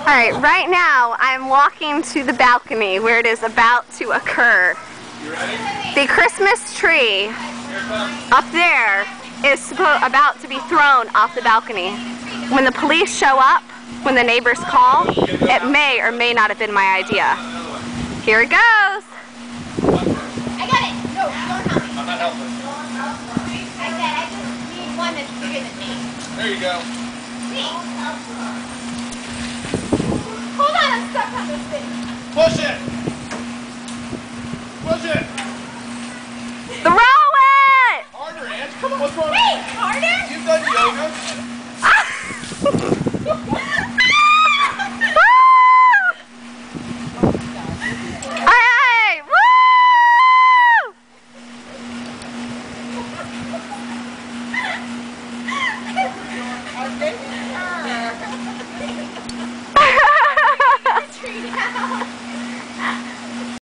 Alright, right now I'm walking to the balcony where it is about to occur. You ready? The Christmas tree up there is about to be thrown off the balcony. When the police show up, when the neighbors call, it may or may not have been my idea. Here it goes. I got it. No, don't help me. I'm not helping. I said I just need one that's bigger than me. There you go. Me. Hold on, I'm stuck on this thing. Push it.